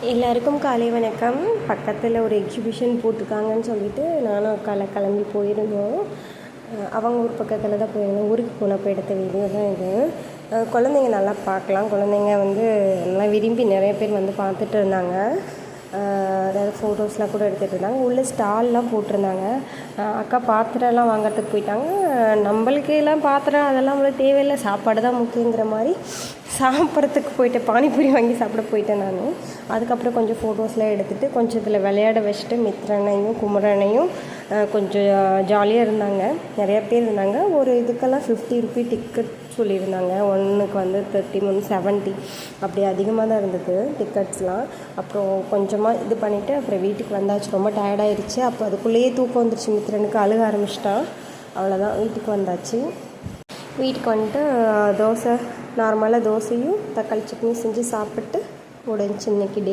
எல்லாருக்கும் காலை வணக்கம். பக்கத்தில் ஒரு எக்ஸிபிஷன் போட்டிருக்காங்கன்னு சொல்லிட்டு நானும் அக்கால கிளம்பி போயிருந்தோம். அவங்க ஊர் பக்கத்தில் தான் போயிருந்தோம். ஊருக்கு போனப்போ எடுத்த வீடியோ தான் இது. குழந்தைங்க நல்லா பார்க்கலாம். குழந்தைங்க நல்லா விரும்பி நிறைய பேர் பார்த்துட்டு இருந்தாங்க. அதாவது ஃபோட்டோஸ்லாம் கூட எடுத்துகிட்டு இருந்தாங்க. உள்ளே ஸ்டால்லாம் போட்டிருந்தாங்க. அக்கா பாத்திரம்லாம் வாங்கிறதுக்கு போயிட்டாங்க. நம்மளுக்கு எல்லாம் பாத்திரம் அதெல்லாம் அவ்வளோ தேவையில்லை, சாப்பாடு தான் முக்கியங்கிற மாதிரி சாப்பிட்றதுக்கு போயிட்டேன். பானிபூரி வாங்கி சாப்பிட போயிட்டேன் நான். அதுக்கப்புறம் கொஞ்சம் ஃபோட்டோஸ்லாம் எடுத்துகிட்டு கொஞ்சம் இதில் விளையாட வச்சுட்டு மித்ரனையும் குமரனையும் கொஞ்சம் ஜாலியாக இருந்தாங்க. நிறையா பேர் இருந்தாங்க. ஒரு இதுக்கெல்லாம் 50 ரூபி டிக்கெட் சொல்லியிருந்தாங்க. ஒன்றுக்கு 30 70 அப்படி அதிகமாக தான் இருந்தது டிக்கெட்ஸ்லாம். அப்புறம் கொஞ்சமாக இது பண்ணிவிட்டு அப்புறம் வீட்டுக்கு வந்தாச்சு. ரொம்ப டயர்டாயிருச்சு. அப்போ அதுக்குள்ளேயே தூக்கம் வந்துருச்சு. மித்ரனுக்கு அழுக ஆரம்பிச்சிட்டான். அவ்வளோதான், வீட்டுக்கு வந்தாச்சு. வீட்டுக்கு வந்துட்டு தோசை, நார்மலாக தோசையும் தக்காளி சட்னியும் செஞ்சு சாப்பிட்டு முடிஞ்சிச்சு இன்றைக்கி டே.